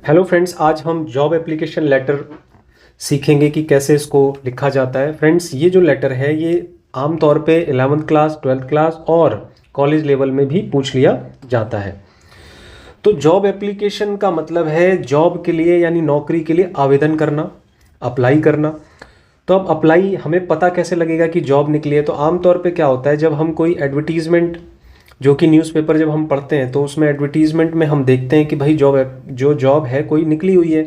Hello friends, आज हम job application letter सीखेंगे कि कैसे इसको लिखा जाता है। फ्रेंड्स, ये जो लेटर है ये आमतौर पे 11th क्लास, 12th क्लास और कॉलेज लेवल में भी पूछ लिया जाता है। तो जॉब एप्लीकेशन का मतलब है जॉब के लिए यानी नौकरी के लिए आवेदन करना, अप्लाई करना। तो अब अप्लाई हमें पता कैसे लगेगा कि जॉब निकली है? तो आमतौर पे क्या होता है, जब हम कोई एडवर्टीजमेंट जो कि न्यूज़पेपर जब हम पढ़ते हैं तो उसमें एडवर्टीजमेंट में हम देखते हैं कि भाई जो जॉब है कोई निकली हुई है,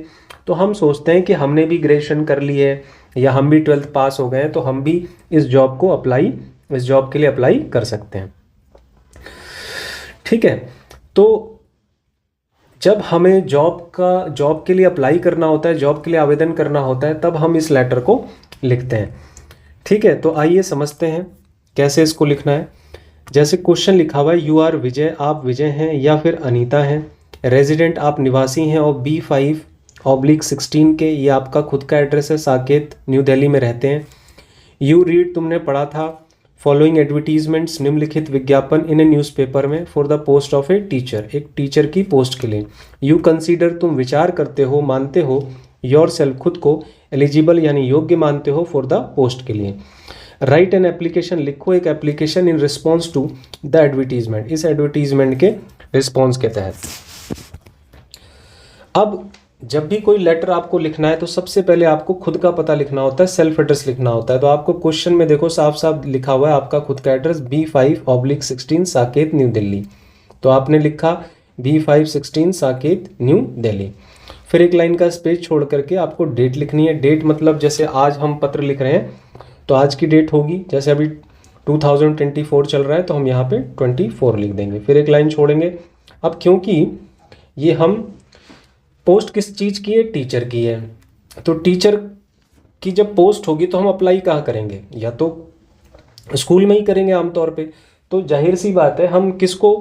तो हम सोचते हैं कि हमने भी ग्रेजुएशन कर ली है या हम भी 12th पास हो गए हैं तो हम भी इस जॉब के लिए अप्लाई कर सकते हैं। ठीक है, तो जब हमें जॉब के लिए अप्लाई करना होता है, जॉब के लिए आवेदन करना होता है, तब हम इस लेटर को लिखते हैं। ठीक है, तो आइए समझते हैं कैसे इसको लिखना है। जैसे क्वेश्चन लिखा हुआ है, यू आर विजय, आप विजय हैं या फिर अनीता हैं। रेजिडेंट, आप निवासी हैं और B5/16 के, ये आपका खुद का एड्रेस है, साकेत न्यू दिल्ली में रहते हैं। यू रीड, तुमने पढ़ा था। फॉलोइंग एडवर्टीजमेंट्स, निम्नलिखित विज्ञापन इन ए न्यूज़पेपर में for the post of a teacher, एक टीचर की पोस्ट के लिए। यू कंसीडर, तुम विचार करते हो, मानते हो, योर सेल्फ, खुद को, एलिजिबल यानी योग्य मानते हो फॉर द पोस्ट के लिए। राइट एन एप्लीकेशन, लिखो एक application in response to the advertisement, इस एडवर्टीजमेंट के रिस्पॉन्स के तहत। अब जब भी कोई लेटर आपको लिखना है तो सबसे पहले आपको खुद का पता लिखना होता है, सेल्फ एड्रेस लिखना होता है। तो आपको क्वेश्चन में देखो साफ साफ लिखा हुआ है आपका खुद का address B5/16 Saket new Delhi. तो आपने लिखा B5/16 साकेत न्यू दिल्ली। फिर एक लाइन का स्पेस छोड़ करके आपको डेट लिखनी है। डेट मतलब जैसे आज हम पत्र लिख रहे हैं तो आज की डेट होगी, जैसे अभी 2024 चल रहा है तो हम यहाँ पे 24 लिख देंगे। फिर एक लाइन छोड़ेंगे। अब क्योंकि ये हम पोस्ट किस चीज़ की है, टीचर की है, तो टीचर की जब पोस्ट होगी तो हम अप्लाई कहाँ करेंगे? या तो स्कूल में ही करेंगे आमतौर पे। तो जाहिर सी बात है हम किसको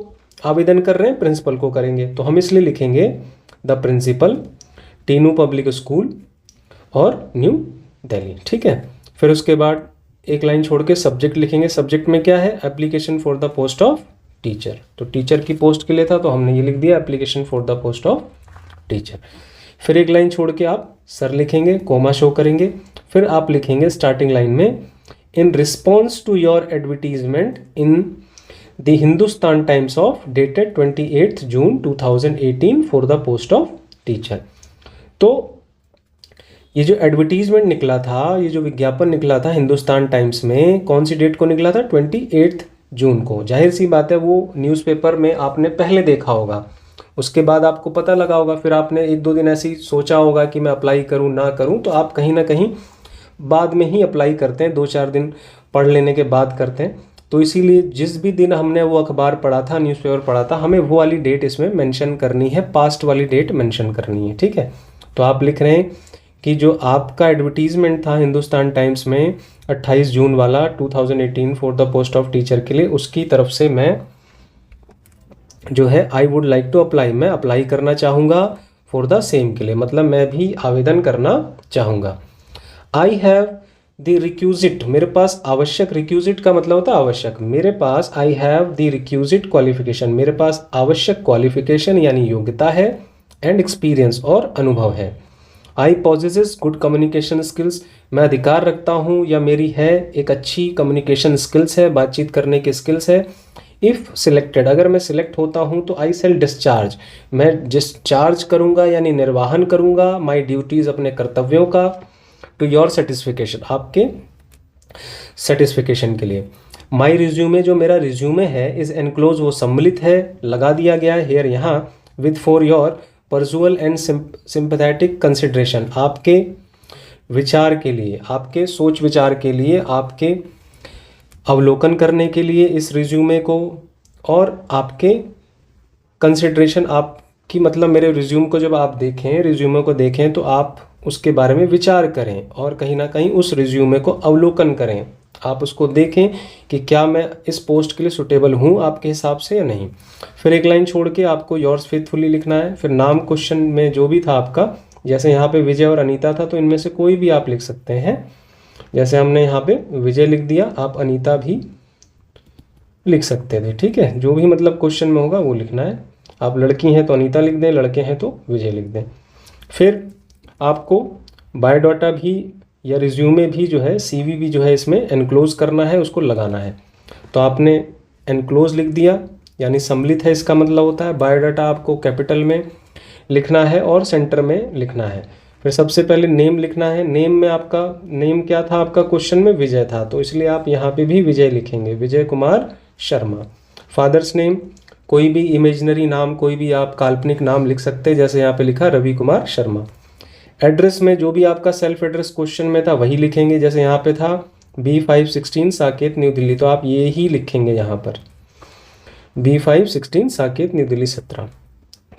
आवेदन कर रहे हैं? प्रिंसिपल को करेंगे। तो हम इसलिए लिखेंगे the principal, Tinu public school और न्यू दिल्ली। ठीक है, फिर उसके बाद एक लाइन छोड़ के सब्जेक्ट लिखेंगे। सब्जेक्ट में क्या है? Application for the post of teacher. तो टीचर की पोस्ट के लिए था तो हमने ये लिख दिया application for the post of teacher. फिर एक लाइन छोड़ के आप सर लिखेंगे, कोमा शो करेंगे। फिर आप लिखेंगे स्टार्टिंग लाइन में, in response to your advertisement in the Hindustan Times of dated 28 June 2018 for the post of teacher. तो ये जो एडवर्टीजमेंट निकला था, ये जो विज्ञापन निकला था हिंदुस्तान टाइम्स में, कौन सी डेट को निकला था? 28 जून को। जाहिर सी बात है वो न्यूज़पेपर में आपने पहले देखा होगा, उसके बाद आपको पता लगा होगा, फिर आपने एक दो दिन ऐसे ही सोचा होगा कि मैं अप्लाई करूं ना करूं, तो आप कहीं ना कहीं बाद में ही अप्लाई करते हैं, 2-4 दिन पढ़ लेने के बाद करते हैं। तो इसीलिए जिस भी दिन हमने वो अखबार पढ़ा था, न्यूज़पेपर पढ़ा था, हमें वो वाली डेट इसमें मेंशन करनी है, पास्ट वाली डेट मेंशन करनी है। ठीक है, तो आप लिख रहे हैं कि जो आपका एडवर्टीजमेंट था हिंदुस्तान टाइम्स में 28 जून वाला 2018 for the post of teacher के लिए, उसकी तरफ से मैं जो है I would like to apply, मैं अप्लाई करना चाहूँगा फॉर द सेम के लिए, मतलब मैं भी आवेदन करना चाहूँगा। आई हैव द रिक्यूजिट, मेरे पास आवश्यक, रिक्यूजिट का मतलब होता है आवश्यक, मेरे पास आई हैव द रिक्यूजिट क्वालिफिकेशन, मेरे पास आवश्यक क्वालिफिकेशन यानी योग्यता है, एंड एक्सपीरियंस और अनुभव है। आई पॉजेसेस गुड कम्युनिकेशन स्किल्स, मैं अधिकार रखता हूँ या मेरी है एक अच्छी कम्युनिकेशन स्किल्स है, बातचीत करने की स्किल्स है। इफ़ सिलेक्टेड, अगर मैं सिलेक्ट होता हूँ तो आई सेल डिस्चार्ज, मैं डिस्चार्ज करूँगा यानी निर्वाहन करूँगा माई ड्यूटीज़, अपने कर्तव्यों का, टू योर सेटिस्फिकेशन, आपके सेटिस्फिकेशन के लिए। माई रिज्यूमे, जो मेरा रिज्यूमे है, इज़ एनक्लोज, वो सम्मिलित है, लगा दिया गया है हेयर यहाँ, with for your perusal and sympathetic consideration, आपके विचार के लिए, आपके सोच विचार के लिए, आपके अवलोकन करने के लिए इस रिज्यूमे को, और आपके कंसिडरेशन, आपकी मतलब मेरे रिज्यूम को जब आप देखें, रिज्यूमे को देखें तो आप उसके बारे में विचार करें और कहीं ना कहीं उस रिज्यूमे को अवलोकन करें, आप उसको देखें कि क्या मैं इस पोस्ट के लिए सुटेबल हूँ आपके हिसाब से या नहीं। फिर एक लाइन छोड़ के आपको योर्स फेथफुली लिखना है। फिर नाम क्वेश्चन में जो भी था आपका, जैसे यहाँ पे विजय और अनीता था तो इनमें से कोई भी आप लिख सकते हैं, जैसे हमने यहाँ पे विजय लिख दिया, आप अनीता भी लिख सकते थे। ठीक है, जो भी मतलब क्वेश्चन में होगा वो लिखना है। आप लड़की हैं तो अनीता लिख दें, लड़के हैं तो विजय लिख दें। फिर आपको बायोडाटा भी या रिज्यूमे भी जो है, सीवी भी जो है इसमें एनक्लोज करना है, उसको लगाना है। तो आपने एनक्लोज लिख दिया, यानी सम्मिलित है इसका मतलब होता है। बायोडाटा आपको कैपिटल में लिखना है और सेंटर में लिखना है। फिर सबसे पहले नेम लिखना है। नेम में आपका नेम क्या था, आपका क्वेश्चन में विजय था, तो इसलिए आप यहाँ पे भी विजय लिखेंगे, विजय कुमार शर्मा। फादर्स नेम, कोई भी इमेजिनरी नाम, कोई भी आप काल्पनिक नाम लिख सकते हैं, जैसे यहाँ पे लिखा रवि कुमार शर्मा। एड्रेस में जो भी आपका सेल्फ एड्रेस क्वेश्चन में था वही लिखेंगे, जैसे यहाँ पे था B516 साकेत न्यू दिल्ली, तो आप ये ही लिखेंगे यहाँ पर, B516 Saket new Delhi 17।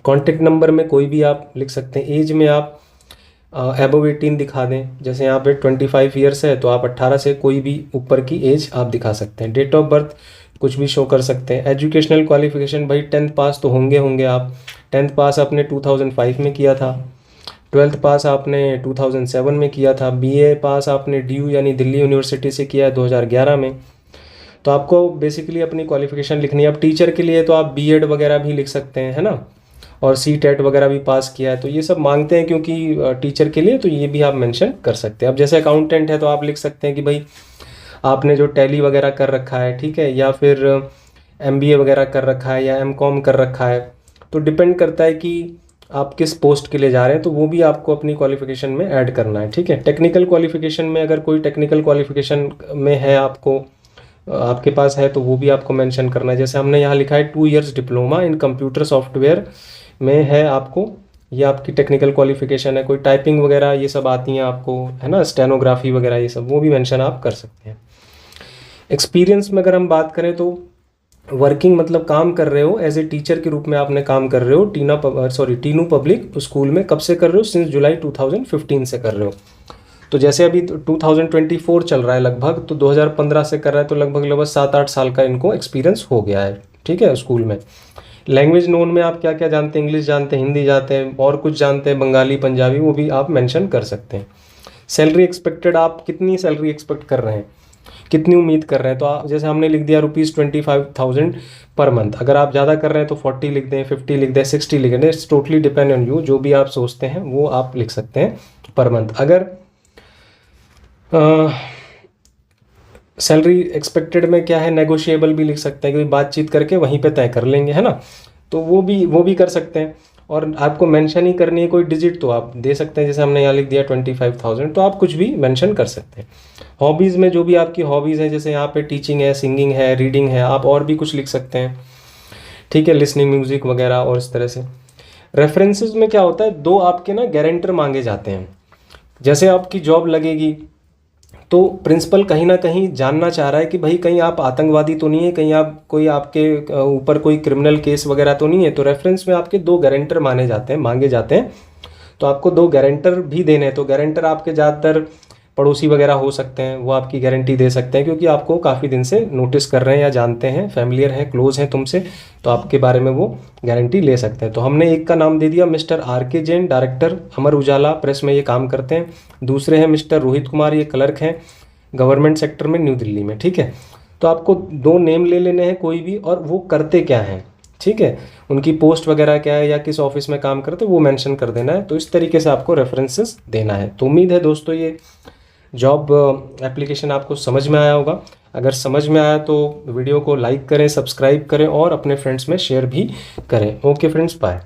Contact number में कोई भी आप लिख सकते हैं। एज में आप अबव 18 दिखा दें, जैसे यहाँ पे 25 ईयर्स है तो आप 18 से कोई भी ऊपर की एज आप दिखा सकते हैं। डेट ऑफ बर्थ कुछ भी शो कर सकते हैं। एजुकेशनल क्वालिफिकेशन, भाई 10th पास तो होंगे आप। 10th पास आपने 2005 में किया था, 12th पास आपने 2007 में किया था, BA पास आपने DU यानी दिल्ली यूनिवर्सिटी से किया है 2011 में। तो आपको बेसिकली अपनी क्वालिफिकेशन लिखनी है। अब टीचर के लिए तो आप B.Ed वगैरह भी लिख सकते हैं, है ना, और CTET वगैरह भी पास किया है, तो ये सब मांगते हैं क्योंकि टीचर के लिए, तो ये भी आप मेंशन कर सकते हैं। अब जैसे अकाउंटेंट है तो आप लिख सकते हैं कि भाई आपने जो टैली वगैरह कर रखा है, ठीक है, या फिर MBA वगैरह कर रखा है या MCOM कर रखा है, तो डिपेंड करता है कि आप किस पोस्ट के लिए जा रहे हैं, तो वो भी आपको अपनी क्वालिफिकेशन में ऐड करना है, ठीक है। टेक्निकल क्वालिफिकेशन में अगर कोई टेक्निकल क्वालिफिकेशन में है आपके पास है, तो वो भी आपको मेंशन करना है। जैसे हमने यहाँ लिखा है 2 years diploma in computer software में है आपको, ये आपकी टेक्निकल क्वालिफिकेशन है। कोई टाइपिंग वगैरह ये सब आती हैं आपको, है ना, स्टेनोग्राफी वगैरह ये सब, वो भी मेंशन आप कर सकते हैं। एक्सपीरियंस में अगर हम बात करें तो वर्किंग मतलब काम कर रहे हो, एज ए टीचर के रूप में आपने काम कर रहे हो टीनू पब्लिक स्कूल में। कब से कर रहे हो, सिंस जुलाई 2015 से कर रहे हो। तो जैसे अभी 2024 चल रहा है लगभग, तो 2015 से कर रहा है, तो लगभग 7-8 साल का इनको एक्सपीरियंस हो गया है, ठीक है, स्कूल में। लैंग्वेज नोन में आप क्या क्या जानते हैं, इंग्लिश जानते हैं, हिंदी जानते हैं, और कुछ जानते हैं, बंगाली, पंजाबी, वो भी आप मेंशन कर सकते हैं। सैलरी एक्सपेक्टेड, आप कितनी सैलरी एक्सपेक्ट कर रहे हैं, कितनी उम्मीद कर रहे हैं, तो आप जैसे हमने लिख दिया ₹25,000 पर मंथ। अगर आप ज़्यादा कर रहे हैं तो 40 लिख दें, 50 लिख दें, 60 लिख दें, it's totally depend on you. जो भी आप सोचते हैं वो आप लिख सकते हैं पर मंथ। अगर सैलरी एक्सपेक्टेड में क्या है, नेगोशिएबल भी लिख सकते हैं, क्योंकि बातचीत करके वहीं पे तय कर लेंगे, है ना, तो वो भी कर सकते हैं। और आपको मेंशन ही करनी है कोई डिजिट तो आप दे सकते हैं, जैसे हमने यहाँ लिख दिया 25,000, तो आप कुछ भी मेंशन कर सकते हैं। हॉबीज़ में जो भी आपकी हॉबीज़ हैं, जैसे यहाँ पे टीचिंग है, सिंगिंग है, रीडिंग है, आप और भी कुछ लिख सकते हैं, ठीक है, लिसनिंग म्यूज़िक वगैरह और इस तरह से। रेफरेंसेस में क्या होता है, 2 आपके ना गारंटर मांगे जाते हैं। जैसे आपकी जॉब लगेगी तो प्रिंसिपल कहीं ना कहीं जानना चाह रहा है कि भाई कहीं आप आतंकवादी तो नहीं है, कहीं आप कोई आपके ऊपर कोई क्रिमिनल केस वगैरह तो नहीं है, तो रेफरेंस में आपके 2 गारंटर मांगे जाते हैं। तो आपको 2 गारंटर भी देने हैं। तो गारंटर आपके ज़्यादातर पड़ोसी वगैरह हो सकते हैं, वो आपकी गारंटी दे सकते हैं, क्योंकि आपको काफ़ी दिन से नोटिस कर रहे हैं या जानते हैं, फैमिलियर हैं, क्लोज हैं तुमसे, तो आपके बारे में वो गारंटी ले सकते हैं। तो हमने एक का नाम दे दिया, mister RK Jain, director, Amar Ujala press में ये काम करते हैं। दूसरे हैं मिस्टर रोहित कुमार, ये क्लर्क हैं गवर्नमेंट सेक्टर में न्यू दिल्ली में, ठीक है। तो आपको 2 नेम ले लेने हैं कोई भी, और वो करते क्या हैं, ठीक है, उनकी पोस्ट वगैरह क्या है या किस ऑफिस में काम करते, वो मेंशन कर देना है। तो इस तरीके से आपको रेफरेंसेस देना है। तो उम्मीद है दोस्तों ये जॉब एप्लीकेशन आपको समझ में आया होगा। अगर समझ में आया तो वीडियो को लाइक करें, सब्सक्राइब करें और अपने फ्रेंड्स में शेयर भी करें। Okay friends, bye.